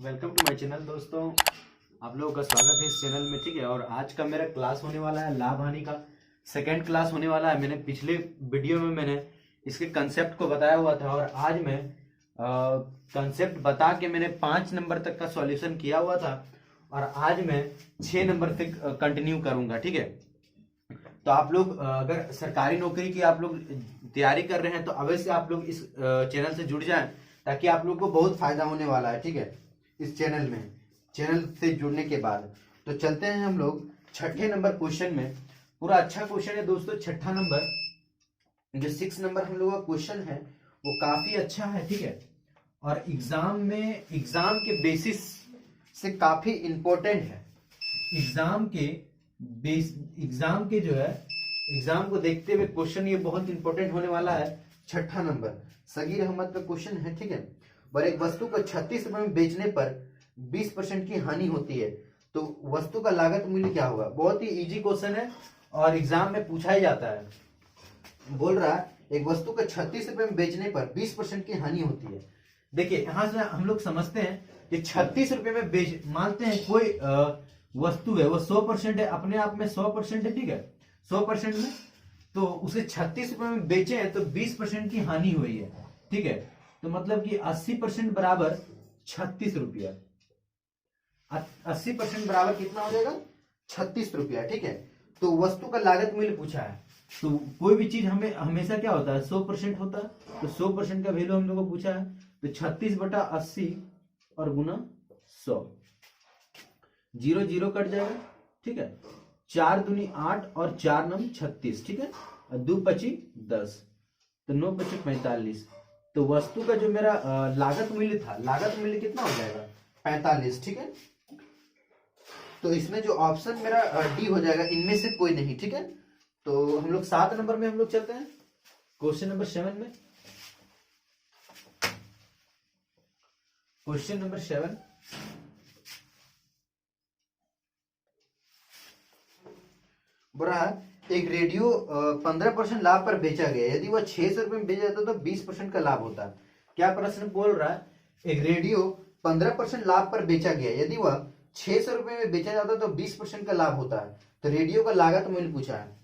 Welcome to my channel दोस्तों। आप लोगों का स्वागत है इस चैनल में। ठीक है, और आज का मेरा क्लास होने वाला है लाभ हानि का सेकंड क्लास होने वाला है। मैंने पिछले वीडियो में मैंने इसके कंसेप्ट को बताया हुआ था और आज मैं कंसेप्ट बता के मैंने 5 नंबर तक का सॉल्यूशन किया हुआ था और आज मैं 6 नंबर से कंटिन्यू करूंगा। ठीक है, तो आप लोग अगर सरकारी नौकरी की आप लोग तैयारी कर रहे हैं तो अवश्य आप लोग इस चैनल से जुड़ जाएं ताकि आप लोग को बहुत फायदा होने वाला है। ठीक है, इस चैनल से जुड़ने के बाद तो चलते हैं हम लोग छठे नंबर क्वेश्चन में। पूरा अच्छा क्वेश्चन है दोस्तों। छठा नंबर जो 6 नंबर हम लोग का क्वेश्चन है वो काफी अच्छा है। ठीक है, और एग्जाम के बेसिस से काफी इंपॉर्टेंट है। एग्जाम के जो है एग्जाम को देखते हुए क्वेश्चन ये बहुत इंपॉर्टेंट होने वाला है। छठा नंबर सगीर अहमद का क्वेश्चन है। ठीक है, और एक वस्तु को 36 रुपए में बेचने पर 20% की हानि होती है तो वस्तु का लागत मूल्य क्या होगा। बहुत ही इजी क्वेश्चन है और एग्जाम में पूछा ही जाता है। बोल रहा है एक वस्तु को 36 रुपए में बेचने पर 20% की हानि होती है। देखिए यहां से हम लोग समझते हैं कि 36 रुपए में बेच मानते हैं कोई वस्तु है वो 100% है, अपने आप में 100% है। ठीक है, 100% में तो उसे 36 रुपए में बेचे हैं तो 20% की हानि हुई है। ठीक है, तो मतलब कि 80% बराबर 36 रुपया। 80% बराबर कितना हो जाएगा 36 रुपया। ठीक है, तो वस्तु का लागत मूल्य पूछा है तो कोई भी चीज हमें हमेशा क्या होता है 100% होता है। तो 100% का वैल्यू हम लोग को पूछा है तो 36/80 और गुना 100, 0 0 कट जाएगा। ठीक है, 4 दूनी 8 और 4 नम 36। ठीक है, और 2 पची 10 तो 9 पची 45। तो वस्तु का जो मेरा लागत मूल्य था, लागत मूल्य कितना हो जाएगा 45। ठीक है, तो इसमें जो ऑप्शन मेरा डी हो जाएगा, इनमें से कोई नहीं। ठीक है, तो हम लोग 7 नंबर में हम लोग चलते हैं क्वेश्चन नंबर 7 में। क्वेश्चन नंबर 7 बोल रहा है एक रेडियो 15% लाभ पर बेचा गया, यदि वह 600 रुपए में बेचा जाता तो 20% का लाभ होता। क्या प्रश्न बोल रहा है, एक रेडियो 15% लाभ पर बेचा गया, यदि वह 600 रुपए में बेचा जाता तो 20% का लाभ होता है। तो रेडियो का लागत मूल्य पूछा है।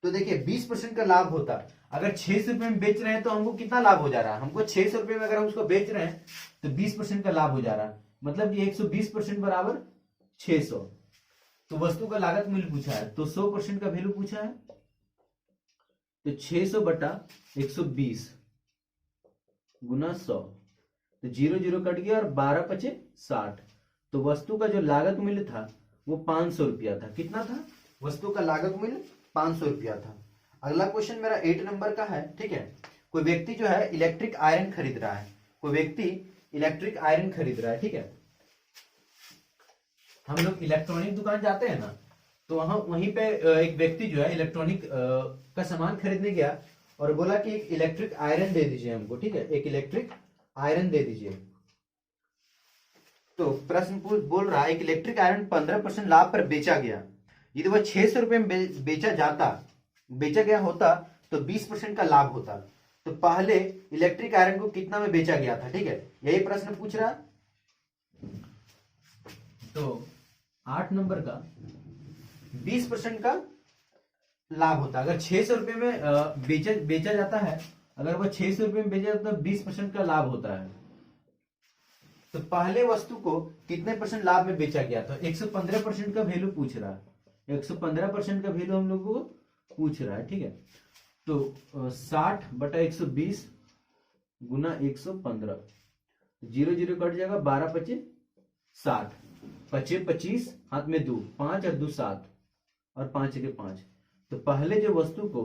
तो देखिए 20% का लाभ होता, अगर 600 रुपए में बेच रहे हैं तो हमको कितना लाभ हो जा रहा है, हमको 600 रुपए में अगर हम उसको बेच रहे हैं तो 20% का लाभ हो जा रहा है, मतलब कि 120% बराबर 600। तो वस्तु का लागत मूल्य पूछा है तो 100% का वैल्यू पूछा है तो 600/120 गुना 100 तो 0 0 कट गया और 12 पचे 60। तो वस्तु का जो लागत मूल्य था वो 500 रुपया था। कितना था वस्तु का लागत मूल्य 500 रुपया था। अगला क्वेश्चन मेरा 8 नंबर का है। ठीक है, कोई व्यक्ति जो है इलेक्ट्रिक आयरन खरीद रहा है, कोई व्यक्ति इलेक्ट्रिक आयरन खरीद रहा है। ठीक है, हम लोग इलेक्ट्रॉनिक दुकान जाते हैं ना तो वहीं पे एक व्यक्ति जो है इलेक्ट्रॉनिक का सामान खरीदने गया और बोला कि एक इलेक्ट्रिक आयरन दे दीजिए हमको। ठीक है, एक इलेक्ट्रिक आयरन दे दीजिए। तो प्रश्न बोल रहा है एक इलेक्ट्रिक आयरन 15% लाभ पर बेचा गया, यदि वह 600 रुपए में बेचा गया होता तो 20% का लाभ होता। तो पहले इलेक्ट्रिक आयरन को कितना में बेचा गया था। ठीक है, यही प्रश्न पूछ रहा। तो 8 नंबर का 20% का लाभ होता। अगर 600 रुपए में बेचा जाता है, अगर वह 600 रुपए में बेचा जाता है तो 20% का लाभ होता है। तो पहले वस्तु को कितने परसेंट लाभ में बेचा गया था, 115% का वैल्यू पूछ रहा है। 115% का वैल्यू हम लोग को पूछ रहा है। ठीक है, तो 60/120 गुना 115, 0 0 कट जाएगा, 12 पचे 60, 25 25 हाथ में 2, 5 और 2 7 और 5 के 5। तो पहले जो वस्तु को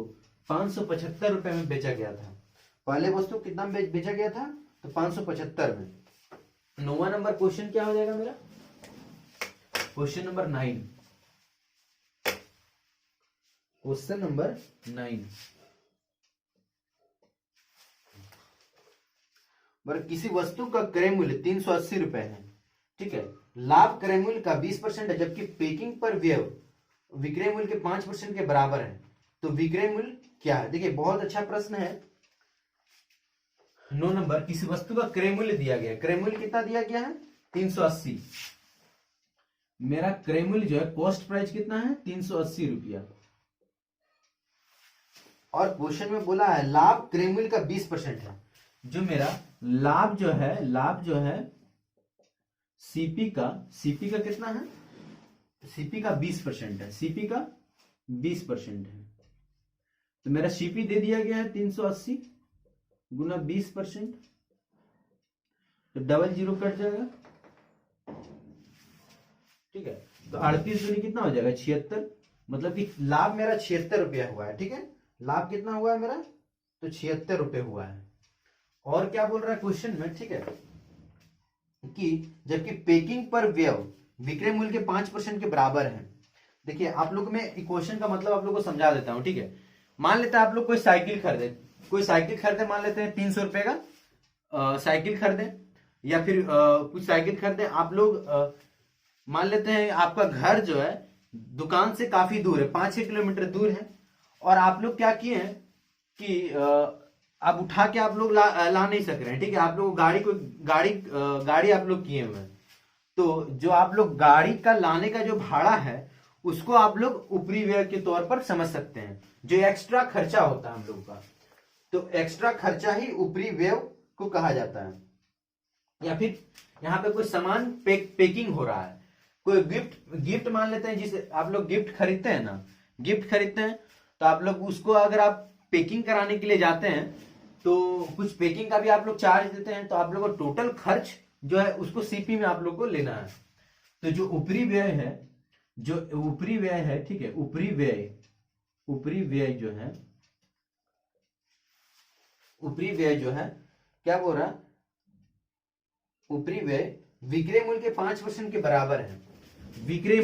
575 रुपए में बेचा गया था, पहले वस्तु कितना में बेचा गया था तो 575 में। 9वां नंबर क्वेश्चन क्या हो जाएगा मेरा, क्वेश्चन नंबर 9। क्वेश्चन नंबर 9 किसी वस्तु का क्रय मूल्य 380 रुपए है। ठीक है, लाभ क्रय मूल्य का 20% है, जबकि पैकिंग पर व्यय विक्रय मूल्य के 5% के बराबर है। तो विक्रय मूल्य क्या है। देखिए बहुत अच्छा प्रश्न है। 9 नंबर किसी वस्तु का क्रय मूल्य दिया गया, क्रय मूल्य कितना दिया गया है 380। मेरा क्रय मूल्य जो है कॉस्ट प्राइस कितना है 380 रुपया। और क्वेश्चन में बोला है लाभ क्रय मूल्य का 20% है। जो मेरा लाभ जो है सीपी का कितना है, सीपी का 20% है, सीपी का 20% है। तो मेरा सीपी दे दिया गया है 380 गुना 20%, तो डबल जीरो कट जाएगा, ठीक है। तो 38 दूनी कितना हो जाएगा 76, मतलब कि लाभ मेरा 76 रुपया हुआ है, ठीक है। लाभ कितना हुआ है मेरा, तो 76 रुपये हुआ है। और क्या बोल रहा है क्वेश्चन में, ठीक है, कि जबकि पैकिंग पर व्यय विक्रय मूल्य के 5% के बराबर है। देखिए आप लोग में इक्वेशन का मतलब आप लोग को समझा देता हूं, ठीक है। मान लेते हैं आप लोग कोई साइकिल खरीदे, मान लेते हैं 300 रुपए का साइकिल खरीदे, या फिर कुछ साइकिल खरीदे आप लोग। मान लेते हैं आपका घर जो है दुकान से काफी दूर है, 5-6 किलोमीटर दूर है, और आप लोग क्या किए हैं कि अब उठा के आप लोग ला नहीं सक रहे हैं, ठीक है। आप लोग गाड़ी आप लोग किए हुए हैं, तो जो आप लोग गाड़ी का लाने का जो भाड़ा है उसको आप लोग ऊपरी व्यय के तौर पर समझ सकते हैं, जो एक्स्ट्रा खर्चा होता है हम लोग का। तो एक्स्ट्रा खर्चा ही ऊपरी व्यय को कहा जाता है। या फिर यहाँ पे कोई सामान पैकिंग हो रहा है, कोई गिफ्ट मान लेते हैं, जिसे आप लोग गिफ्ट खरीदते हैं ना, गिफ्ट खरीदते हैं तो आप लोग उसको अगर आप पैकिंग कराने के लिए जाते हैं तो कुछ पैकिंग का भी आप लोग चार्ज देते हैं, तो आप लोग को टोटल खर्च जो है उसको सीपी में आप लोग को लेना है। तो जो ऊपरी व्यय है, ठीक है, ऊपरी व्यय जो है क्या बोल रहा, ऊपरी व्यय विक्रय मूल्य के 5% के बराबर है। विक्रय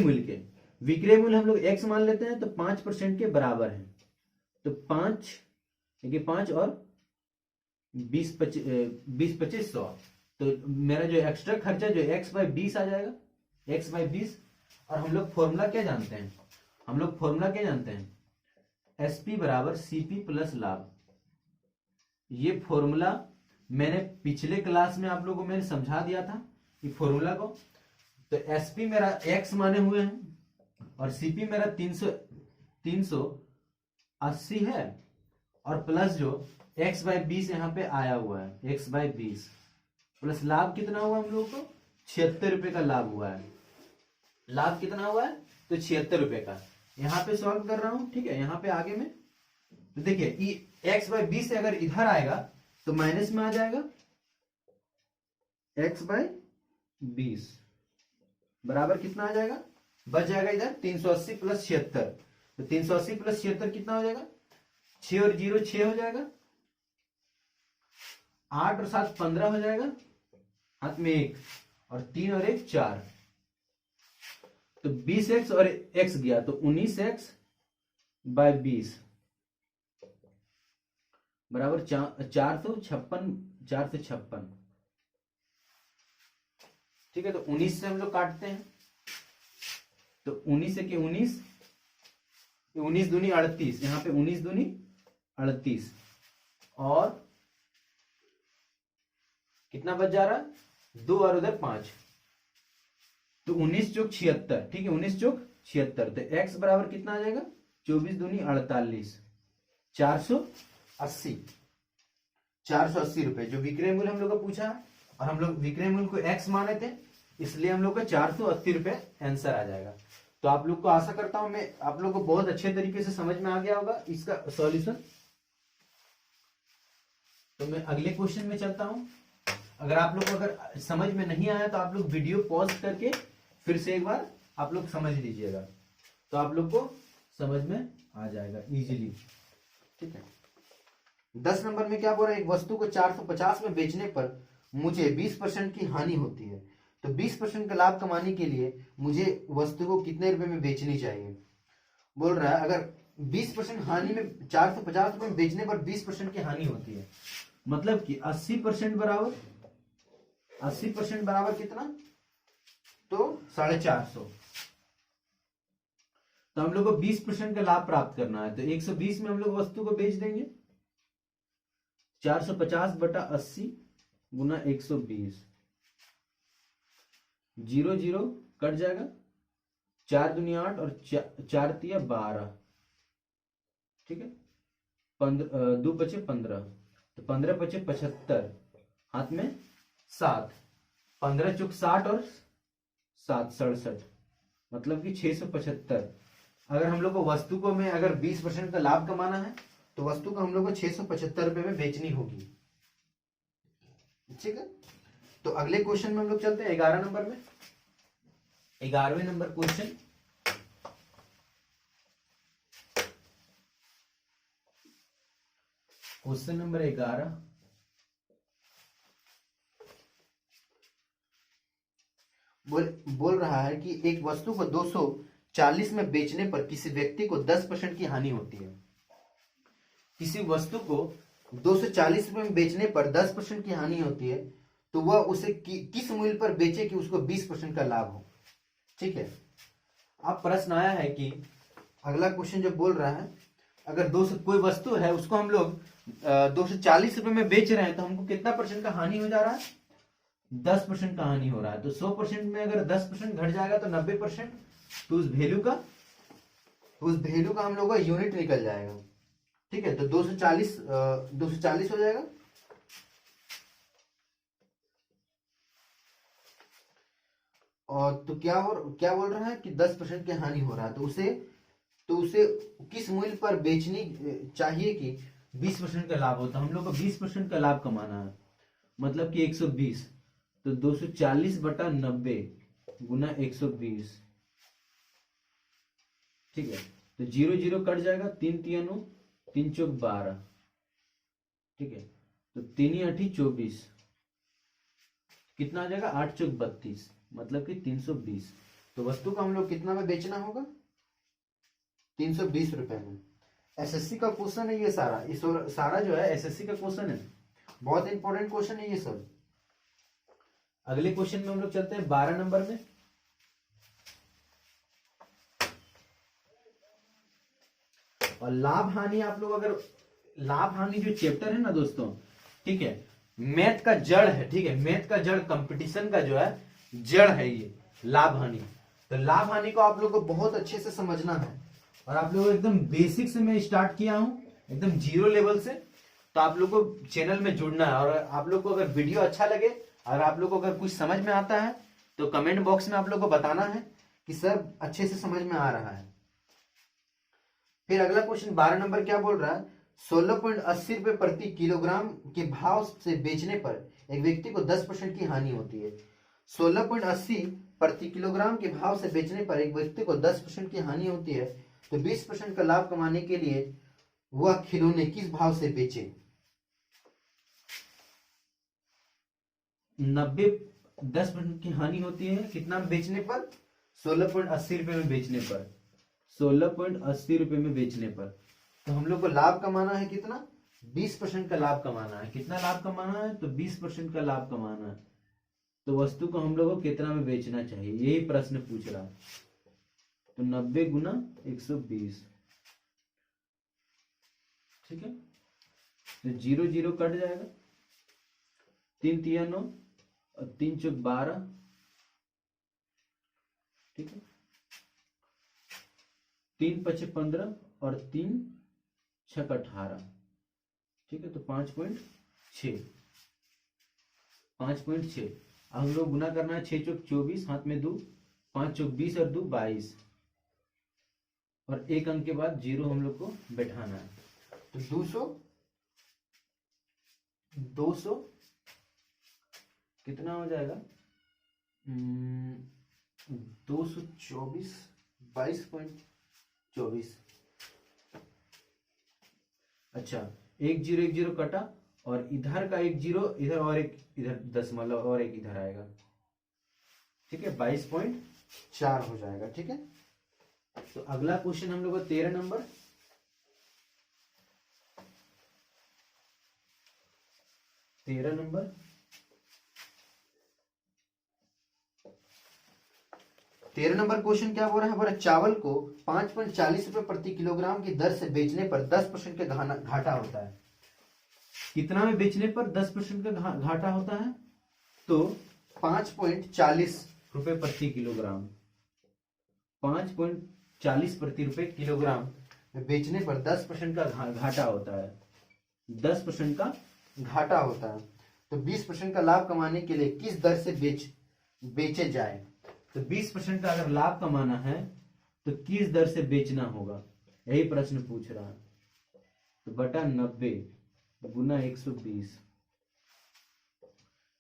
मूल्य हम लोग x मान लेते हैं, तो 5% के बराबर है। तो 5 और 20-25-100, तो मेरा जो एक्स्ट्रा खर्चा जो x/20 आ जाएगा, x/20। और हम लोग फॉर्मूला क्या जानते हैं, SP बराबर CP प्लस लाभ। ये फॉर्मूला मैंने पिछले क्लास में आप लोगों को मैंने समझा दिया था ये फॉर्मूला को। तो SP मेरा x माने हुए हैं और CP मेरा 380 है, और प्लस जो x/20 यहाँ पे आया हुआ है, x/20 प्लस लाभ कितना हुआ हम लोगों को 76 रुपए का लाभ हुआ है। लाभ कितना हुआ है, तो 76 रुपए का। यहाँ पे सॉल्व कर रहा हूं, ठीक है। यहाँ पे आगे में तो देखिए x/20 से अगर इधर आएगा तो माइनस में आ जाएगा, x/20 बराबर कितना आ जाएगा, बच जाएगा इधर 380 प्लस 76। तो 380 प्लस 76 कितना हो जाएगा, 6 और 0 6 हो जाएगा, 8 और 7 15 हो जाएगा, हाथ में 1 और 3 और 1 4। तो 20x और x गया तो 19x/20 बराबर 456। ठीक है। तो 19 से हम लोग काटते हैं, तो 19 से 19 दूनी 38, यहाँ पे 19 दूनी 38, और कितना बच जा रहा है 2 और उधर 5, तो 19 चौक 76, ठीक है, 19 चौक 76। तो x बराबर कितना आ जाएगा 24 दूनी 48, 480 रुपए जो विक्रय मूल्य हम लोग को पूछा, और हम लोग विक्रय मूल्य को x माने थे, इसलिए हम लोग को 480 रुपए आंसर आ जाएगा। तो आप लोग को आशा करता हूं मैं आप लोग को बहुत अच्छे तरीके से समझ में आ गया होगा इसका सॉल्यूशन। तो मैं अगले क्वेश्चन में चलता हूं। अगर आप लोग को अगर समझ में नहीं आया तो आप लोग वीडियो पॉज करके फिर से एक बार आप लोग समझ लीजिएगा, तो आप लोग को समझ में आ जाएगा इजीली, ठीक है। 10 नंबर में क्या बोल रहा है, एक वस्तु को 450 में बेचने पर मुझे 20% की हानि होती है, तो 20% का लाभ कमाने के लिए मुझे वस्तु को कितने रुपए में बेचनी चाहिए। बोल रहा है अगर 20% हानि में 450 रुपए में बेचने पर 20% की हानि होती है, मतलब कि 80% बराबर कितना, तो 450। तो हम लोग को 20% का लाभ प्राप्त करना है, तो 120 में हम लोग वस्तु को बेच देंगे, 450 बटा 80 गुना 120, जीरो जीरो कट जाएगा, 4 दूनी 8 और 4 तिया 12, ठीक है। 2 पचे 15, तो 15 पचे 75, हाथ में 7, 15 चुक 60 और 7 67, मतलब कि 675। अगर हम लोग को वस्तु को में अगर 20% का लाभ कमाना है तो वस्तु को हम लोग को 675 रुपए में बेचनी होगी, ठीक है। तो अगले क्वेश्चन में हम लोग चलते हैं 11 नंबर में। 11वें नंबर क्वेश्चन, क्वेश्चन नंबर 11, बोल रहा है कि एक वस्तु को 240 में बेचने पर किसी व्यक्ति को 10% की हानि होती है। किसी वस्तु को 240 रुपए में बेचने पर 10% की हानि होती है, तो वह उसे किस मूल्य पर बेचे कि उसको 20% का लाभ हो, ठीक है। अब प्रश्न आया है कि अगला क्वेश्चन जो बोल रहा है, अगर 200 कोई वस्तु है उसको हम लोग 240 रुपए में बेच रहे हैं, तो हमको कितना परसेंट का हानि हो जा रहा है? 10% का हानि हो रहा है। तो 100% में अगर 10% घट जाएगा तो 90%, तो उस वैल्यू का हम लोग का यूनिट निकल जाएगा, ठीक है। तो 240 हो जाएगा। और तो क्या बोल रहा है कि 10% की हानि हो रहा है, तो उसे किस मूल्य पर बेचनी चाहिए कि 20% का लाभ होता है। हम लोग को 20% का लाभ कमाना है, मतलब कि 120, तो 240 बटा 90 गुना 120, ठीक है। तो 0 0 कट जाएगा, 3 तिया 9, 3 चौक 12, ठीक है। तो 3 8 24, कितना आ जाएगा? 8 चौक 32, मतलब कि 320। तो वस्तु को हम लोग कितना में बेचना होगा? 320 रुपए में। एसएससी का क्वेश्चन है ये सारा जो है एसएससी का क्वेश्चन है, बहुत इंपॉर्टेंट क्वेश्चन है ये सब। अगले क्वेश्चन में हम लोग चलते हैं 12 नंबर में। और लाभ हानि, आप लोग अगर लाभ हानि जो चैप्टर है ना दोस्तों, ठीक है, मैथ का जड़ है, ठीक है। मैथ का जड़, कंपटीशन का जो है जड़ है ये लाभ हानि। तो लाभ हानि को आप लोग को बहुत अच्छे से समझना है, और आप लोग एकदम बेसिक से मैं स्टार्ट किया हूं, एकदम जीरो लेवल से। तो आप लोग को चैनल में जुड़ना है, और आप लोग को अगर वीडियो अच्छा लगे और आप लोग को अगर कुछ समझ में आता है तो कमेंट बॉक्स में आप लोग को बताना है कि सर अच्छे से समझ में आ रहा है। फिर अगला क्वेश्चन 12 नंबर क्या बोल रहा है? 16.80 रुपए प्रति किलोग्राम के भाव से बेचने पर एक व्यक्ति को 10% की हानि होती है। 16.80 प्रति किलोग्राम के भाव से बेचने पर एक व्यक्ति को 10% की हानि होती है, तो 20% का लाभ कमाने के लिए वह खिलौने किस भाव से बेचे? 10% की हानि होती है, कितना बेचने पर? 16.80 रुपए में बेचने पर, 16.80 रुपए में बेचने पर। तो हम लोग को लाभ कमाना है कितना? 20% का लाभ कमाना है। कितना लाभ कमाना है? तो 20% का लाभ कमाना है। तो वस्तु को हम लोग को कितना में बेचना चाहिए, यही प्रश्न पूछ रहा है। तो 90 गुना 120, ठीक है। तो 0 0 कट जाएगा, 3 तिया 9 और 3 चौक 12, ठीक है। 3 पचे 15 और 3 छक 18, ठीक है। तो 5.6, 5.6। हम लोग गुना करना है, 6 चौक 24, हाथ में 2, 5 चौक 20 और 2 22, और एक अंक के बाद 0 हम लोग को बैठाना है। तो 200 कितना हो जाएगा? 224, 22.24। अच्छा, 1 0 1 0 कटा, और इधर का 1 0 इधर, और एक इधर दशमलव और एक इधर आएगा, ठीक है। 22.4 हो जाएगा, ठीक है। तो अगला क्वेश्चन हम लोग का 13 नंबर। 13 नंबर 13 नंबर क्वेश्चन क्या बोल रहा है? बोला चावल को 5.40 रुपए प्रति किलोग्राम की दर से बेचने पर 10% का घाटा होता है। कितना में बेचने पर 10% का घाटा होता है? तो 5.40 रुपए प्रति किलोग्राम, 5.40 प्रति रुपए किलोग्राम बेचने पर 10% का घाटा होता है, 10% का घाटा होता है। तो 20% का लाभ कमाने के लिए किस दर से बेचे जाए? तो 20% का अगर लाभ कमाना है तो किस दर से बेचना होगा, यही प्रश्न पूछ रहा है। तो बटा 90 गुना 120,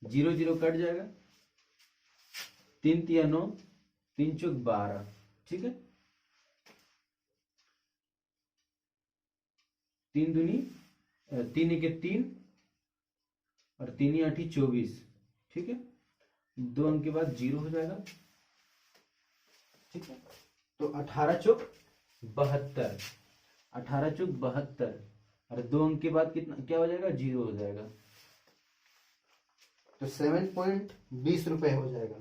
0 0 कट जाएगा, 3 तिया 9, 3 चौक 12, ठीक है, 3 दूनी 3 1 3 और 3 8 24, ठीक है, 2 अंक के बाद 0 हो जाएगा, ठीक है। तो 18 चौक 72, 18 चौक 72 और 2 अंक के बाद कितना क्या हो जाएगा, 0 हो जाएगा। तो 7.20 रुपए हो जाएगा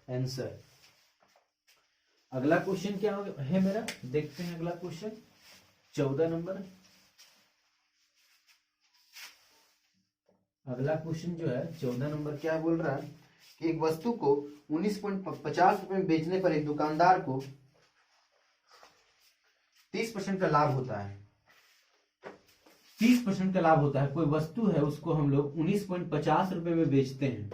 आंसर। अगला क्वेश्चन क्या है मेरा, देखते हैं अगला क्वेश्चन 14 नंबर। अगला क्वेश्चन जो है 14 नंबर क्या बोल रहा है कि एक वस्तु को 19.50 रुपए में बेचने पर एक दुकानदार को 30% का लाभ होता है। 30% का लाभ होता है, कोई वस्तु है उसको हम लोग 19.50 रुपए में बेचते हैं,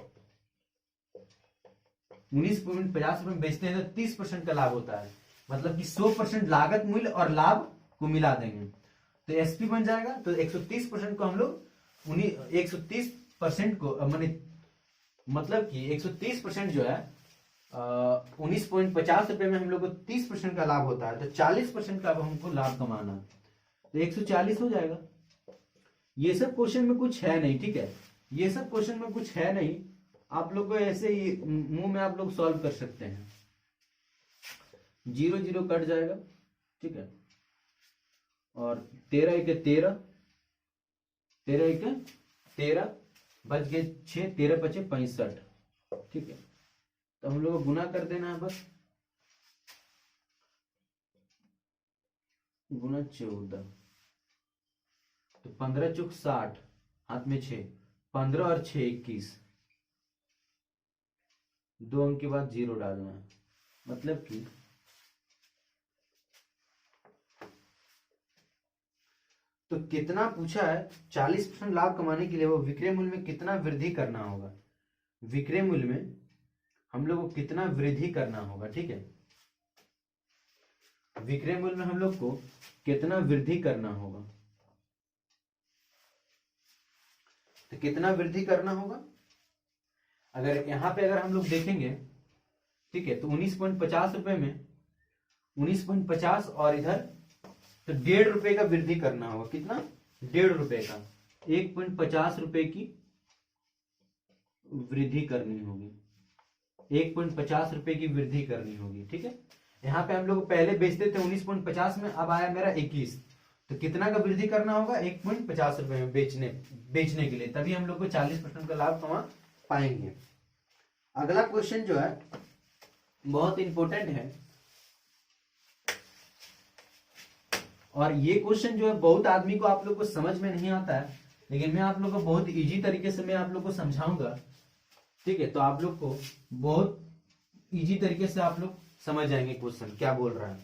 19.50 रुपए में बेचते हैं तो 30% का लाभ होता है, मतलब कि 100% लागत मूल्य और लाभ को मिला देंगे तो एसपी बन जाएगा। तो 130% को हम लोग 130% को मतलब कि 130% जो है 19.50 रुपए में हम लोग को 30% का लाभ होता है, तो 40% का अब हमको लाभ कमाना, तो 140 हो जाएगा। ये सब क्वेश्चन में कुछ है नहीं, ठीक है, ये सब क्वेश्चन में कुछ है नहीं, आप लोग को ऐसे ही मुंह में आप लोग सॉल्व कर सकते हैं। 0 0 कट जाएगा, ठीक है, और 13 1 13, 13 1 13 बच गए 6, 13 5 65, ठीक है। तो हम लोग को गुना कर देना है बस, गुना 14, तो 15 चौक 60, हाथ में 6, 15 और 6 21, 2 अंक के बाद 0 डालना है, मतलब कि तो कितना पूछा है, 40% लाभ कमाने के लिए वो विक्रय मूल्य में कितना वृद्धि करना होगा। विक्रय मूल्य में हम लोग को कितना वृद्धि करना होगा, ठीक है, विक्रय मूल्य में हम लोग को कितना वृद्धि करना होगा, तो कितना वृद्धि करना होगा। अगर यहां पे अगर हम लोग देखेंगे, ठीक है, तो 19.50 रुपए में 19.50 और इधर तो 1.5 रुपए का वृद्धि करना होगा, कितना, 1.5 रुपए का, 1.50 रुपए की वृद्धि करनी होगी, 1.50 रुपए की वृद्धि करनी होगी, ठीक है। यहाँ पे हम लोग पहले बेचते थे 19.50 में, अब आया मेरा 21, तो कितना का वृद्धि करना होगा, 1.50 रुपए में बेचने के लिए, तभी हम लोग को 40% का लाभ कमा पाएंगे। अगला क्वेश्चन जो है बहुत इंपॉर्टेंट है, और ये क्वेश्चन जो है बहुत आदमी को आप लोग को समझ में नहीं आता है, लेकिन मैं आप लोग को बहुत इजी तरीके से मैं आप लोग को समझाऊंगा, ठीक है। तो आप लोग को बहुत इजी तरीके से आप लोग समझ जाएंगे क्वेश्चन क्या बोल रहा है।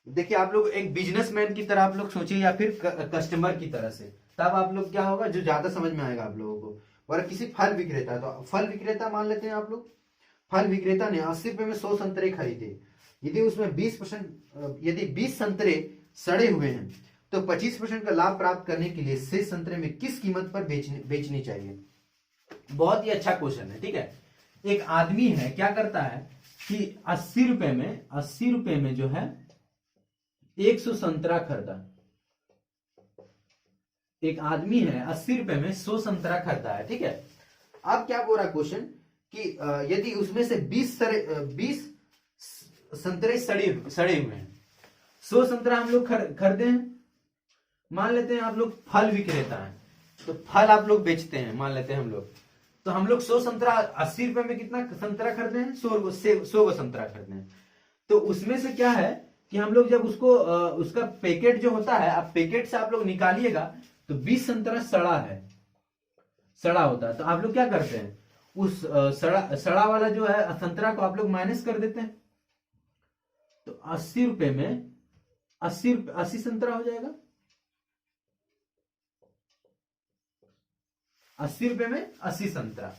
देखिए, आप लोग एक बिजनेसमैन की तरह आप लोग सोचिए या फिर कस्टमर की तरह से, तब आप लोग क्या होगा जो ज्यादा समझ में आएगा आप लोगों को। और किसी फल विक्रेता, तो फल विक्रेता मान लेते हैं आप लोग, फल विक्रेता ने 80 रुपए में 100 संतरे खरीदे, यदि उसमें 20% यदि 20 संतरे सड़े हुए हैं तो 25% का लाभ प्राप्त करने के लिए शेष संतरे में किस कीमत पर बेचनी चाहिए। बहुत ही अच्छा क्वेश्चन है, ठीक है। एक आदमी है, क्या करता है कि 80 रुपए में जो है 100 संतरा खरीदा। एक आदमी है 80 रुपए में 100 संतरा खरीदा है, ठीक है। अब क्या बोल रहा है क्वेश्चन कि यदि उसमें से 20 संतरे सड़े हुए हैं, 100 संतरा हम लोग खरीदे हैं, मान लेते हैं आप लोग फल विक्रेता है, तो फल आप लोग बेचते हैं, मान लेते हैं हम लोग, तो हम लोग 100 संतरा 80 रुपए में कितना संतरा खरीदे हैं, 100 संतरा खरीदे हैं। तो उसमें से क्या है कि हम लोग जब उसको उसका पैकेट जो होता है, आप पैकेट से आप लोग निकालिएगा तो 20 संतरा सड़ा होता है, तो आप लोग क्या करते हैं उस सड़ा वाला जो है संतरा को आप लोग माइनस कर देते हैं, तो 80 रुपए में 80 संतरा हो जाएगा। 80 रुपए में 80 संतरा।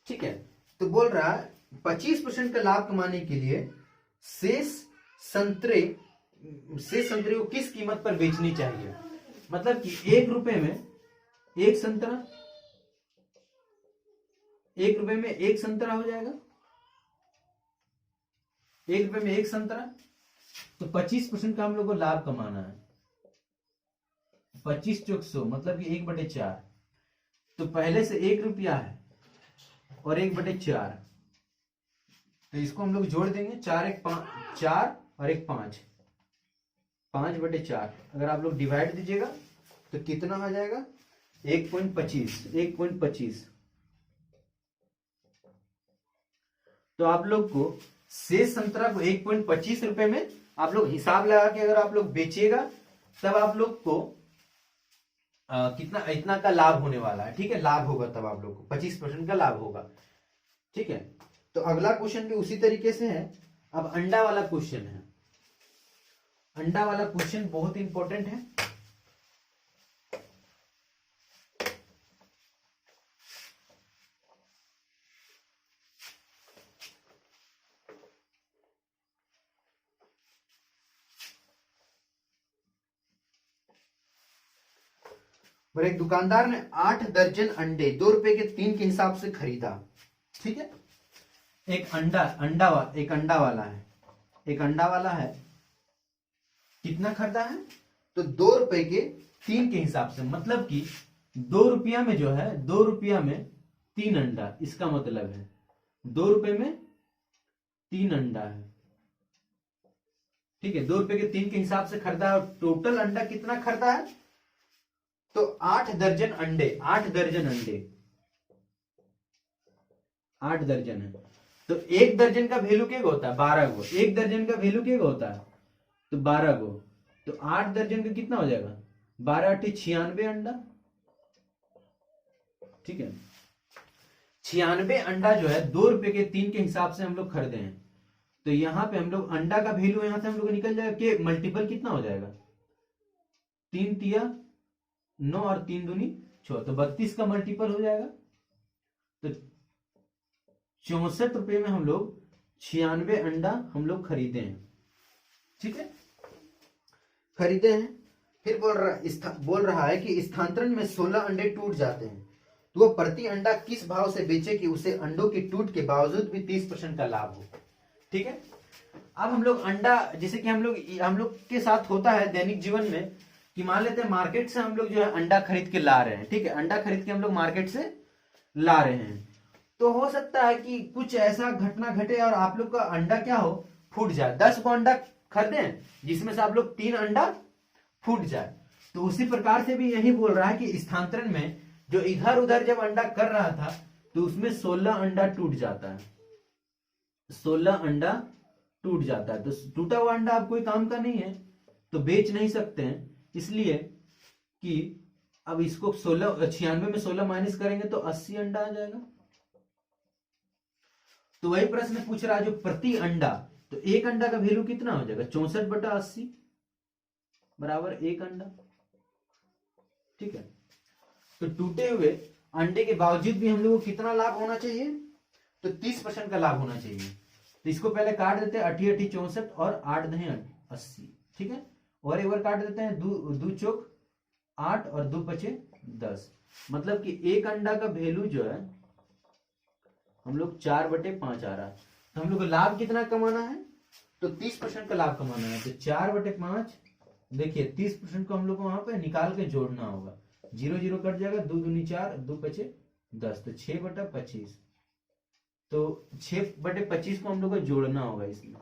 ठीक है, तो बोल रहा है 25% का लाभ कमाने के लिए शेष संतरे को किस कीमत पर बेचनी चाहिए। मतलब कि 1 रुपए में एक संतरा, 1 रुपए में एक संतरा हो जाएगा, 1 रुपए में एक संतरा। तो 25% का हम लोग को लाभ कमाना है। 25 चौक 100 मतलब कि 1/4। तो पहले से 1 रुपया है और 1/4, तो इसको हम लोग जोड़ देंगे। 4 1 5, 4 और 1 5, 5/4। अगर आप लोग डिवाइड दीजिएगा तो कितना आ जाएगा? 1.25। तो आप लोग को शेष संतरा को 1.25 रुपए में आप लोग हिसाब लगा के अगर आप लोग बेचिएगा, तब आप लोग को कितना इतना का लाभ होने वाला है। ठीक है, लाभ होगा तब आप लोग को 25% का लाभ होगा। ठीक है, तो अगला क्वेश्चन भी उसी तरीके से है। अब अंडा वाला क्वेश्चन है। अंडा वाला क्वेश्चन बहुत इंपॉर्टेंट है। और एक दुकानदार ने 8 दर्जन अंडे 2 रुपए के 3 के हिसाब से खरीदा। ठीक है, एक अंडा वाला है। कितना खरीदा है? तो 2 रुपए के 3 के हिसाब से, मतलब कि 2 रुपया में जो है 2 रुपया में 3 अंडा, इसका मतलब है 2 रुपए में 3 अंडा है। ठीक है, 2 रुपए के 3 के हिसाब से खरीदा है। और टोटल अंडा कितना खरीदा है? तो 8 दर्जन अंडे। 8 दर्जन अंडे, 8 दर्जन है। तो 1 दर्जन का वैल्यू क्या होता है? 12 गो। 1 दर्जन का वैल्यू क्या होता है? तो 12 गो। तो 8 दर्जन का कितना हो जाएगा? 12 8 96 अंडा। ठीक है, 96 अंडा जो है 2 रुपए के 3 के हिसाब से हम लोग खरीदे हैं। तो यहां पे हम लोग अंडा का वैल्यू यहां से हम लोग निकल जाएगा कि मल्टीपल कितना हो जाएगा? 3 तिया 9 और 3 दूनी 6, तो 32 का मल्टीपल हो जाएगा। तो 64 रुपए में हम लोग 96 अंडा हम लोग खरीदे हैं। ठीक है, खरीदे हैं। फिर बोल रहा है कि स्थानांतरण में 16 अंडे टूट जाते हैं, तो वह प्रति अंडा किस भाव से बेचे कि उसे अंडों की टूट के बावजूद भी 30% का लाभ हो। ठीक है, अब हम लोग अंडा, जैसे कि हम लोग के साथ होता है दैनिक जीवन में कि मान लेते हैं मार्केट से हम लोग जो है अंडा खरीद के ला रहे हैं। ठीक है, अंडा खरीद के हम लोग मार्केट से ला रहे हैं। तो हो सकता है कि कुछ ऐसा घटना घटे और आप लोग का अंडा क्या हो, फूट जाए। 10 को अंडा खरीदे जिसमें से आप लोग 3 अंडा फूट जाए। तो उसी प्रकार से भी यही बोल रहा है कि स्थानांतरण में जो इधर उधर जब अंडा कर रहा था तो उसमें 16 अंडा टूट जाता है। 16 अंडा टूट जाता है। तो टूटा हुआ अंडा अब कोई काम का नहीं है, तो बेच नहीं सकते हैं। इसलिए कि अब इसको 96 में 16 माइनस करेंगे तो 80 अंडा आ जाएगा। तो वही प्रश्न पूछ रहा है जो प्रति अंडा, तो एक अंडा का वैल्यू कितना हो जाएगा? 64/80 बराबर 1 अंडा। ठीक है, तो टूटे हुए अंडे के बावजूद भी हम लोग को कितना लाभ होना चाहिए? तो 30% का लाभ होना चाहिए। तो इसको पहले काट देते हैं, 80 80 64 और 8 दही 80। ठीक है, और एक बार काट देते हैं, 2 चौक 8 और 2 बचे 10। मतलब कि एक अंडा का वैल्यू जो है हम लोग 4/5 आ रहा है। तो हम लोग को लाभ कितना कमाना है? तो 30% का लाभ कमाना है। तो 4/5, देखिए 30% को हम लोग को वहां पे निकाल के जोड़ना होगा। 0 0 कट जाएगा, 2 दूनी 4, 2 बचे 10, तो 6/25। तो 6/25 को हम लोग को जोड़ना होगा इसमें।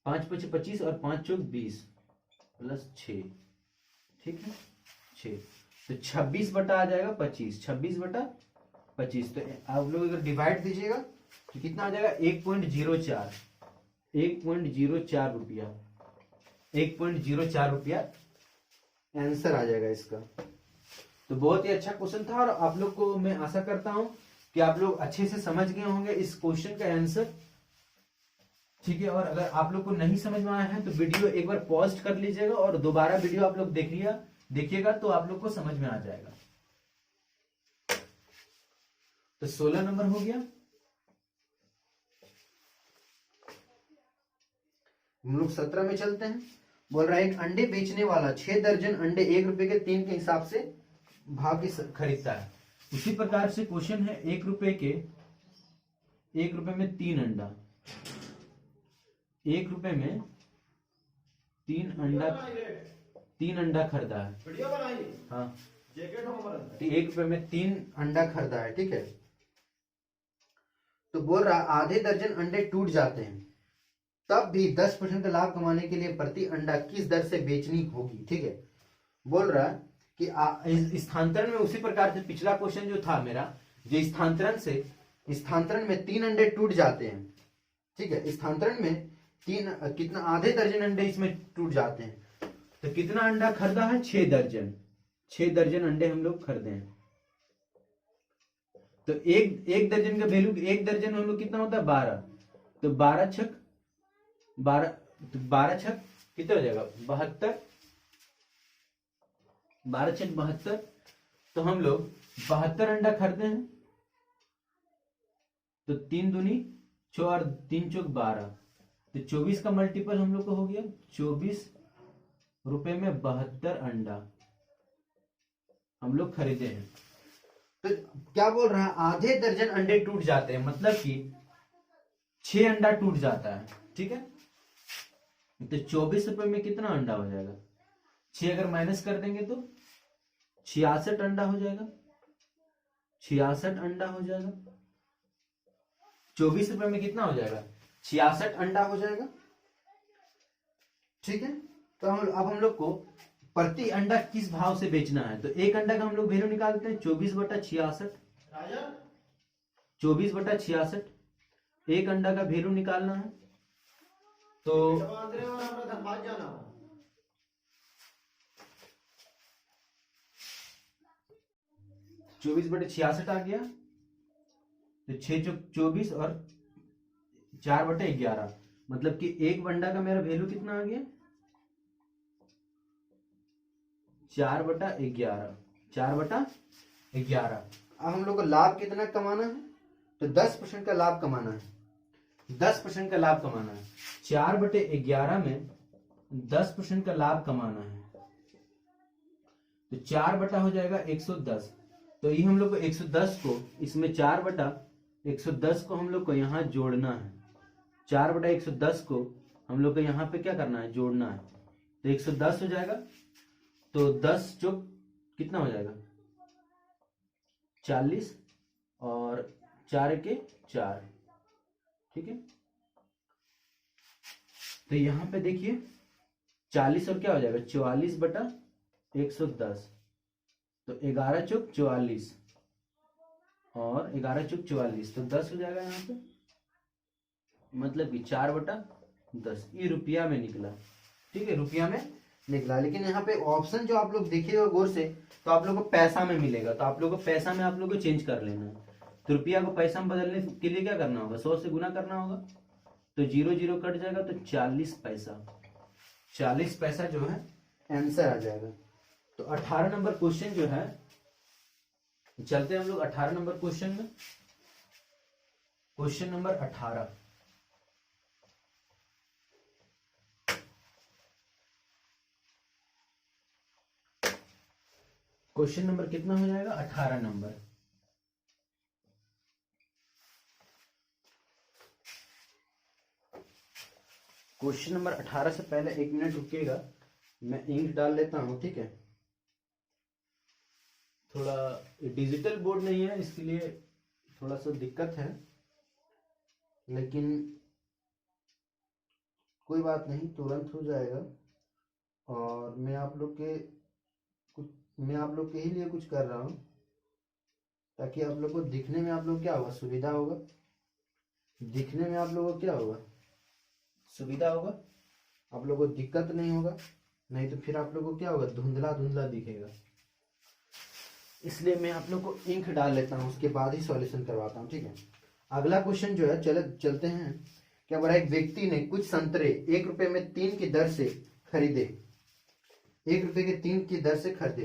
5 5 25 और 5 चौक 20 प्लस 6। ठीक है, 6, तो 26 आ जाएगा 25। 26/25। तो आप लोग अगर डिवाइड दीजिएगा तो कितना आ जाएगा? 1.04 रुपया। 1.04 रुपया आंसर आ जाएगा इसका। तो बहुत ही अच्छा क्वेश्चन था और आप लोग को मैं आशा करता हूं कि आप लोग अच्छे से समझ गए होंगे इस क्वेश्चन का आंसर। ठीक है, और अगर आप लोग को नहीं समझ में आया है तो वीडियो एक बार पॉज कर लीजिएगा और दोबारा वीडियो आप लोग देखिएगा तो आप लोग को समझ में आ जाएगा। तो 16 नंबर हो गया। हम लोग 17 में चलते हैं। बोल रहा है एक अंडे बेचने वाला 6 दर्जन अंडे 1 रुपए के 3 के हिसाब से भाव से खरीदता है। उसी प्रकार से क्वेश्चन है 1 रुपए में 3 अंडा, 1 रुपए में 3 अंडा खरीदा है। हाँ, 1 रुपए में 3 अंडा खरीदा है, ठीक है। तो बोल रहा आधे दर्जन अंडे टूट जाते हैं, तब भी 10% का लाभ कमाने के लिए प्रति अंडा किस दर से बेचनी होगी, ठीक है। बोल रहा कि स्थानांतरण में उसी प्रकार से पिछला क्वेश्चन जो था मेरा, जो स्थानांतरण में 3 अंडे टूट जाते हैं, ठीक है। स्थानांतरण में कितना आधे दर्जन अंडे इसमें टूट जाते हैं। तो कितना अंडा खरीदा है? 6 दर्जन। 6 दर्जन अंडे हम लोग खरीदे हैं। तो एक दर्जन का वैल्यू, 1 दर्जन हम लोग कितना होता है? 12। तो 12 छक 12 कितना हो जाएगा? 72। 12 छक 72। तो हम लोग 72 अंडा खरीदे हैं। तो 3 दूनी 6 और 3 चौक 12। तो 24 का मल्टीपल हम लोग को हो गया 24 रुपए में 72 अंडा हम लोग खरीदे हैं। तो क्या बोल रहा है? आधे दर्जन अंडे टूट जाते हैं, मतलब कि 6 अंडा टूट जाता है, ठीक है। तो 24 रुपए में कितना अंडा हो जाएगा? 6 अगर माइनस कर देंगे तो 66 अंडा हो जाएगा। 66 अंडा हो जाएगा। 24 रुपए में कितना हो जाएगा? 66 अंडा हो जाएगा, ठीक है। तो अब हम लोग को प्रति अंडा किस भाव से बेचना है, तो एक अंडा का हम लोग वैल्यू निकालते हैं 24/66। 24/66 एक अंडा का वैल्यू निकालना है। तो 24/66 आ गया। तो 6 चौक 24 और 4/11, मतलब कि एक अंडा का मेरा वैल्यू कितना आ गया? 4/11। 4/11। अब हम लोग को लाभ कितना कमाना है? तो 10% का लाभ कमाना है। 10% का लाभ कमाना है। 4/11 में 10% का लाभ कमाना है। तो 4 बटा हो जाएगा 110। तो ये हम लोग को 110 को इसमें 4/110 को हम लोग को यहाँ जोड़ना है। 4/110 को हम लोग को यहाँ पे क्या करना है? जोड़ना है। तो 110 हो जाएगा। तो 10 चौक कितना हो जाएगा? 40 और 4 के 4, ठीक है। तो यहां पे देखिए 40 और क्या हो जाएगा? 44/110। तो 11 चौक 44 और 11 चौक 44, तो 10 हो जाएगा यहाँ पे, मतलब कि 4/10। ये रुपया में निकला, ठीक है, रुपया में निकला। लेकिन यहाँ पे ऑप्शन जो आप लोग देखिएगा गौर से, तो आप लोग को पैसा में मिलेगा। तो आप लोग को पैसा में आप लोग को चेंज कर लेना है। तो रुपया को पैसा में बदलने के लिए क्या करना होगा? 100 से गुना करना होगा। तो 0 0 कट जाएगा, तो 40 पैसा। 40 पैसा जो है आंसर आ जाएगा। तो 18 नंबर क्वेश्चन जो है, चलते हैं हम लोग 18 नंबर क्वेश्चन में। Question number 18। क्वेश्चन नंबर कितना हो जाएगा? 18 नंबर। क्वेश्चन नंबर 18 से पहले 1 मिनट रुकिएगा, मैं इंक डाल लेता हूं, ठीक है। थोड़ा डिजिटल बोर्ड नहीं है, इसके लिए थोड़ा सा दिक्कत है, लेकिन कोई बात नहीं, तुरंत हो जाएगा। और मैं आप लोग के ही लिए कुछ कर रहा हूं, ताकि आप लोग को दिखने में आप लोग क्या होगा? सुविधा होगा। दिखने में आप लोगों को क्या होगा? सुविधा होगा। आप लोगों को दिक्कत नहीं होगा, नहीं तो फिर आप लोगों को क्या होगा? धुंधला धुंधला दिखेगा। इसलिए मैं आप लोग को इंक डाल लेता हूँ, उसके बाद ही सॉल्यूशन करवाता हूँ, ठीक है। अगला क्वेश्चन जो है चलते हैं। क्या बोला, एक व्यक्ति ने कुछ संतरे 1 रुपए में 3 की दर से खरीदे। 1 रुपए के 3 की दर से खरीदे।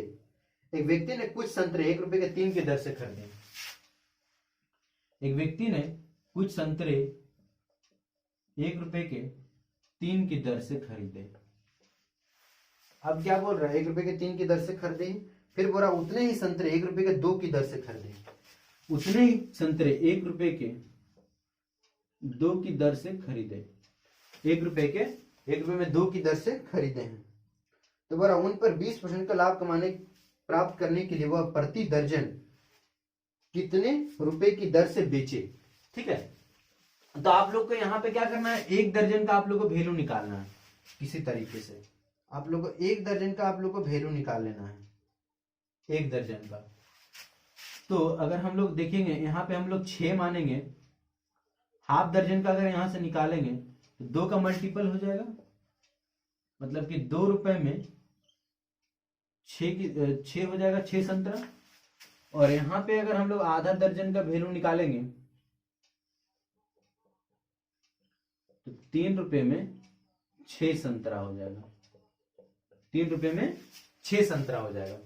एक व्यक्ति ने कुछ संतरे 1 रुपए के 3 की दर से खरीदे। एक व्यक्ति ने कुछ संतरे 1 रुपए के 3 की दर से खरीदे। अब क्या बोल रहा है, 1 रुपए के 3 की दर से खरीदे। फिर बोला उतने ही संतरे 1 रुपए के 2 की दर से खरीदे। उतने ही संतरे 1 रुपए के 2 की दर से खरीदे। 1 रुपए में 2 की दर से खरीदे हैं। तो बोला उन पर 20% का लाभ प्राप्त करने के लिए वह प्रति दर्जन कितने रुपए की दर से बेचे। ठीक है, तो आप लोग को यहाँ पे क्या करना है, 1 दर्जन का आप लोग को वैल्यू निकालना है। किसी तरीके से आप लोग को 1 दर्जन का आप लोग को वैल्यू निकाल लेना है, 1 दर्जन का। तो अगर हम लोग देखेंगे यहाँ पे हम लोग 6 मानेंगे, हाफ दर्जन का अगर यहां से निकालेंगे तो 2 का मल्टीपल हो जाएगा, मतलब कि 2 रुपए में 6 हो जाएगा, 6 संतरा। और यहाँ पे अगर हम लोग आधा दर्जन का वैल्यू निकालेंगे तो 3 रुपए में 6 संतरा हो जाएगा। 3 रुपए में 6 संतरा हो जाएगा।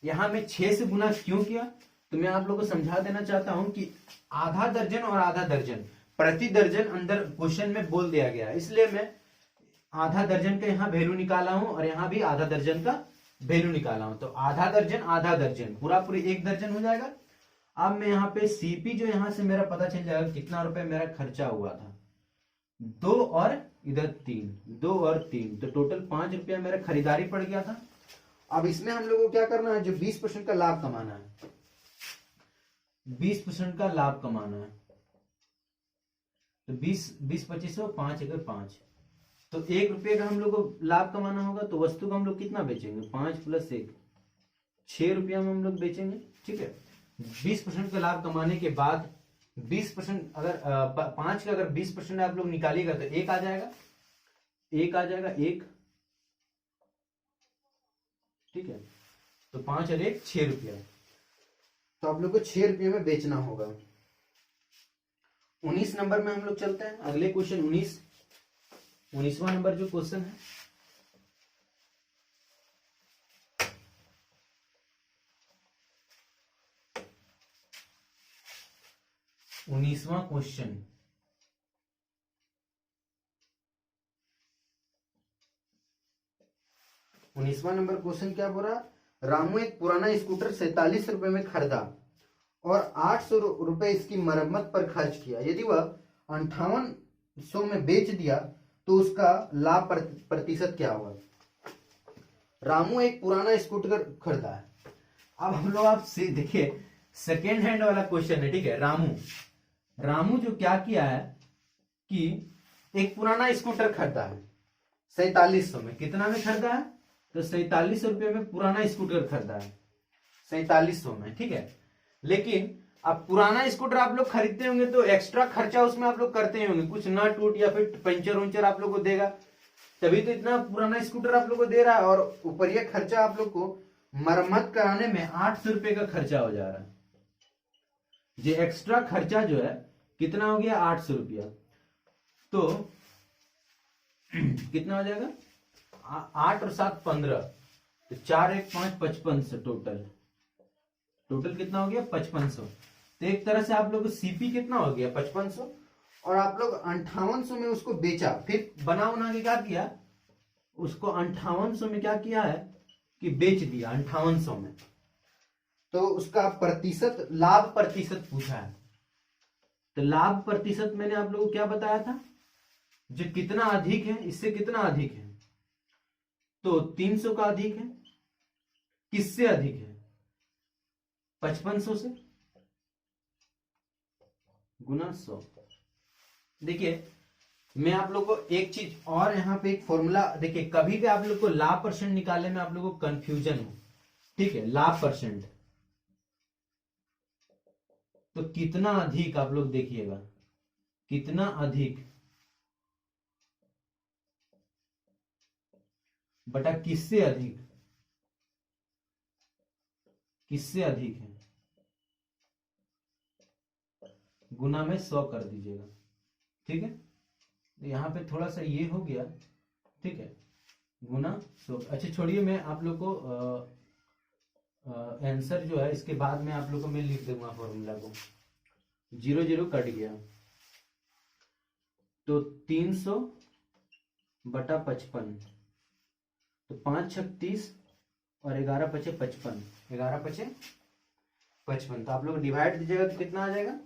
यहां में 6 से गुना क्यों किया, तो मैं आप लोगों को समझा देना चाहता हूं कि आधा दर्जन और आधा दर्जन प्रति दर्जन अंदर क्वेश्चन में बोल दिया गया है, इसलिए मैं आधा दर्जन का यहाँ वैल्यू निकाला हूं और यहाँ भी आधा दर्जन का वैल्यू निकाला हूं। तो आधा दर्जन पूरा पूरी 1 दर्जन हो जाएगा। अब मैं यहाँ पे सीपी जो यहाँ से मेरा पता चल जाएगा कितना रुपए मेरा खर्चा हुआ था, 2 और इधर 3, 2 और 3, तो टोटल 5 रुपया मेरा खरीदारी पड़ गया था। अब इसमें हम लोग को क्या करना है, जो 20% का लाभ कमाना है, 20% का लाभ कमाना है। तो 20 2500 5 अगर 5, तो 1 रुपये का हम लोग को लाभ कमाना होगा। तो वस्तु को हम लोग कितना बेचेंगे, 5 + 1, 6 रुपया में हम लोग बेचेंगे। ठीक है, 20% का लाभ कमाने के बाद 20% अगर 5 का अगर 20% आप लोग निकालिएगा तो 1 आ जाएगा, 1 आ जाएगा, 1। ठीक है, तो 5 और 1 6 रुपया। तो आप लोग को 6 रुपये में बेचना होगा। 19 नंबर में हम लोग चलते हैं। अगले क्वेश्चन 19वां नंबर जो क्वेश्चन है, उन्नीसवां क्वेश्चन। उन्नीसवां नंबर क्वेश्चन क्या बोल रहा, रामू एक पुराना स्कूटर 47 रुपए में खरीदा और 800 रुपए इसकी मरम्मत पर खर्च किया। यदि वह 5800 में बेच दिया तो उसका लाभ प्रतिशत क्या होगा। रामू एक पुराना स्कूटर खरीदा है। अब हम लोग आप से देखिए, सेकेंड हैंड वाला क्वेश्चन है। ठीक है, रामू जो क्या किया है कि एक पुराना स्कूटर खरीदा है 4700 में। कितना में खरीदा है, तो 47 रुपये में पुराना स्कूटर खरीदा है, 4700 में। ठीक है, लेकिन अब पुराना स्कूटर आप लोग खरीदते होंगे तो एक्स्ट्रा खर्चा उसमें आप लोग करते होंगे, कुछ नट टूट या फिर पंचर उंचर आप लोग को देगा, तभी तो इतना पुराना स्कूटर आप लोग को दे रहा है। और ऊपर ये खर्चा आप लोग को मरम्मत कराने में 800 रुपये का खर्चा हो जा रहा है। ये एक्स्ट्रा खर्चा जो है कितना हो गया, 800 रुपया। तो कितना हो जाएगा, 8 और 7 15, तो 4 1 5 5500, टोटल कितना हो गया, 5500। तो एक तरह से आप लोग को सीपी कितना हो गया, 5500। और आप लोग 5800 में उसको बेचा, फिर बना उना के क्या किया, उसको 5800 में क्या किया है कि बेच दिया 5800 में। तो उसका लाभ प्रतिशत पूछा है। तो लाभ प्रतिशत मैंने आप लोगों को क्या बताया था, जो कितना अधिक है, इससे कितना अधिक है, तो 300 का अधिक है। किससे अधिक है, 5500 से गुना 100। देखिए, मैं आप लोग को एक चीज और यहाँ पे एक फॉर्मूला देखिए, कभी भी आप लोग को लाभ परसेंट निकालने में आप लोग को कंफ्यूजन हो, ठीक है, लाभ परसेंट तो कितना अधिक आप लोग देखिएगा, कितना अधिक बटा किससे अधिक, किससे अधिक है, गुना में 100 कर दीजिएगा। ठीक है, तो यहाँ पे थोड़ा सा ये हो गया। ठीक है, गुना 100। अच्छा छोड़िए, मैं आप लोग को आंसर जो है इसके बाद में आप लोग को मैं लिख दूंगा फॉर्मूला को। 0 0 कट गया तो 300 बटा 55, तो 5 छक 30 और 11 पचे 55, 11 पचे 55। तो आप लोग डिवाइड दीजिएगा तो कितना आ जाएगा,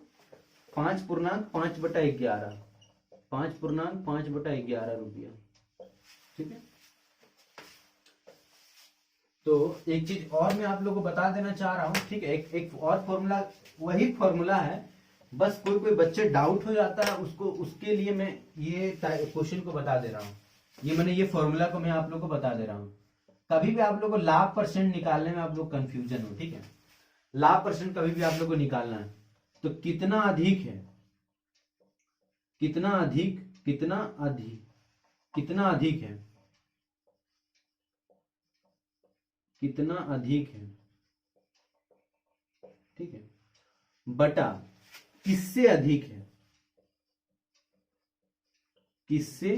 5.5/11, 5.5/11 रुपया। ठीक है, तो एक चीज और मैं आप लोग को बता देना चाह रहा हूं। ठीक है, एक और फॉर्मूला, वही फॉर्मूला है, बस कोई बच्चे डाउट हो जाता है उसको, उसके लिए मैं ये क्वेश्चन को बता दे रहा हूँ। ये मैंने ये फॉर्मूला को मैं आप लोग को बता दे रहा हूँ। कभी भी आप लोग को लाभ परसेंट निकालने में आप लोग कंफ्यूजन हो, ठीक है, लाभ परसेंट कभी भी आप लोग को निकालना है तो कितना अधिक है, कितना अधिक, कितना अधिक, कितना अधिक है, कितना अधिक है, ठीक है, बटा किससे अधिक है, किससे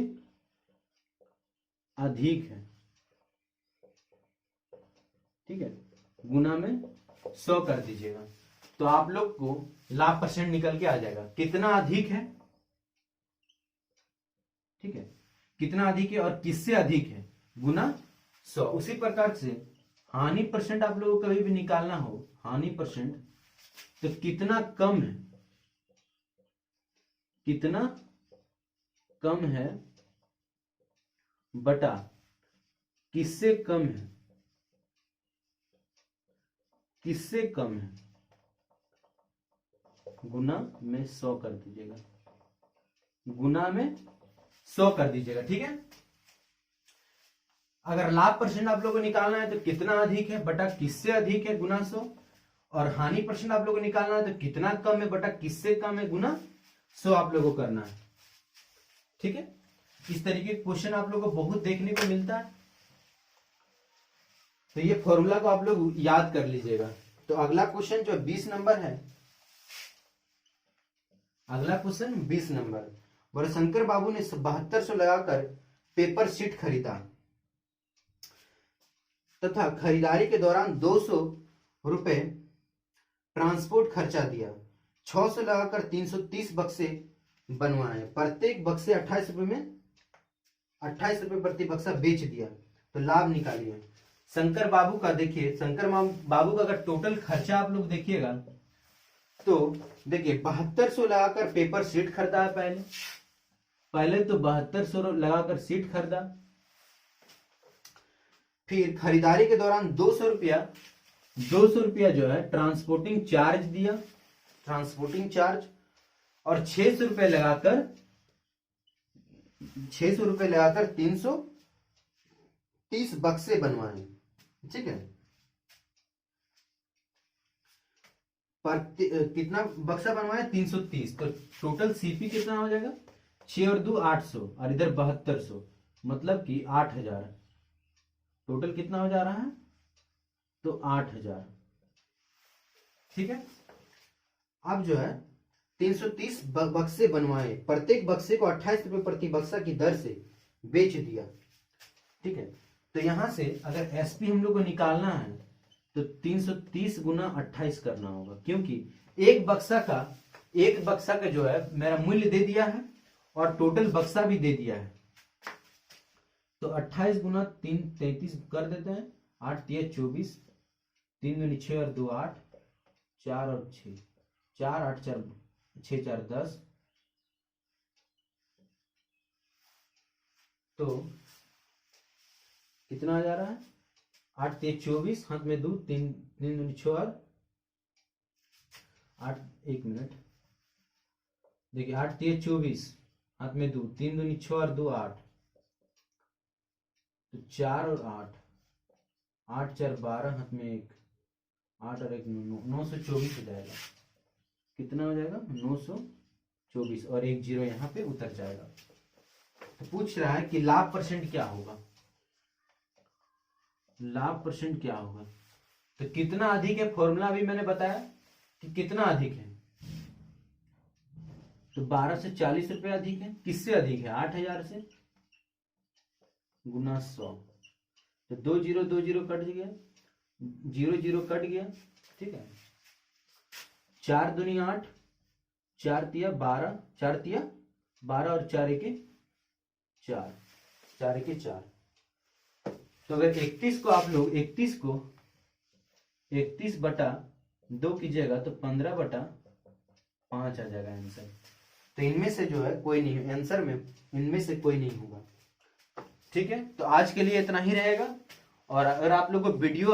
अधिक है। ठीक है, गुना में 100 कर दीजिएगा तो आप लोग को लाभ परसेंट निकल के आ जाएगा। कितना अधिक है, ठीक है, कितना अधिक है और किससे अधिक है, गुना 100। उसी प्रकार से हानि परसेंट आप लोगों को कभी भी निकालना हो, हानि परसेंट, तो कितना कम है, कितना कम है बटा किससे कम है, किससे कम है, गुना में 100 कर दीजिएगा, गुना में 100 कर दीजिएगा। ठीक है, अगर लाभ परसेंट आप लोगों को निकालना है तो कितना अधिक है बटा किससे अधिक है, गुना 100, और हानि परसेंट आप लोगों को निकालना है तो कितना कम है बटा किससे कम है, गुना 100 आप लोगों को करना है। ठीक है, इस तरीके के क्वेश्चन आप लोगों को बहुत देखने को मिलता है, तो ये फॉर्मूला को आप लोग याद कर लीजिएगा। तो अगला क्वेश्चन जो 20 नंबर है, अगला क्वेश्चन 20 नंबर, बोले शंकर बाबू ने 7200 लगाकर पेपर शीट खरीदा तथा खरीदारी के दौरान 200 रुपए ट्रांसपोर्ट खर्चा दिया। 600 लगाकर 330 बक्से बनवाए, प्रत्येक बक्से 28 रुपए में 28 रुपए प्रति बक्सा बेच दिया, तो लाभ निकालिए। शंकर बाबू का देखिए, शंकर बाबू का अगर टोटल खर्चा आप लोग देखिएगा तो देखिए 7200 लगाकर पेपर शीट खरीदा है, पहले तो 7200 लगाकर शीट खरीदा, फिर खरीदारी के दौरान 200 रुपया जो है ट्रांसपोर्टिंग चार्ज दिया, ट्रांसपोर्टिंग चार्ज, और 600 रुपए लगाकर 330 बक्से बनवाए। ठीक है, पर कितना बक्सा बनवाया, 330, तो टोटल सीपी कितना हो जाएगा, 6 और 2 800, और इधर 7200, मतलब कि 8000। टोटल कितना हो जा रहा है, तो 8000। ठीक है, अब जो है 330 बक्से बनवाए, प्रत्येक बक्से को 28 रुपए प्रति बक्सा की दर से बेच दिया। ठीक है, तो यहां से अगर एसपी हम लोग को निकालना है तो 330 गुना 28 करना होगा, क्योंकि एक बक्सा का जो है मेरा मूल्य दे दिया है और टोटल बक्सा भी दे दिया है, तो 28 गुना 3 33 कर देते हैं, 8 3 24, 3 दूनी 6 और 2 8, 4 और 6, 4 8 4 6 4 10, तो कितना आ जा रहा है, 8 3 24, हाथ में 2, 3 दूनी 6 और 8, 1 मिनट, देखिए 8 3 24, हाथ में 2, 3 दूनी 6 और 2 8, तो 4 और 8, 8 4 12, हाथ में 1, 8 और 1 9, 924 हो जाएगा। कितना हो जाएगा, 924, और 1 0 यहाँ पे उतर जाएगा। तो पूछ रहा है कि लाभ परसेंट क्या होगा, लाभ परसेंट क्या होगा, तो कितना अधिक है, फॉर्मूला अभी मैंने बताया कि कितना अधिक है, तो 12 से 40 रुपए अधिक है। किससे अधिक है? 8000 से, गुना 100। तो 2 जीरो 2 जीरो कट गया, 0 0 कट गया, ठीक है। 4 दूनी 8, 4 तिया 12, 4 तिया 12 और 4 एके 4, 4 एके 4। तो अगर 31 को आप लोग 31 को 31 बटा 2 कीजिएगा तो 15 बटा 5 आ जाएगा आंसर। तो इनमें से जो है कोई नहीं, आंसर में इनमें से कोई नहीं होगा। ठीक है, तो आज के लिए इतना ही रहेगा। और अगर आप लोग को वीडियो,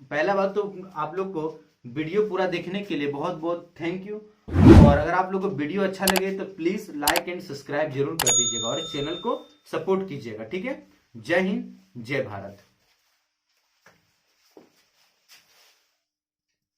पहला बात तो आप लोग को वीडियो पूरा देखने के लिए बहुत बहुत थैंक यू। और अगर आप लोग को वीडियो अच्छा लगे तो प्लीज लाइक एंड सब्सक्राइब जरूर कर दीजिएगा और चैनल को सपोर्ट कीजिएगा। ठीक है, जय हिंद, जय भारत।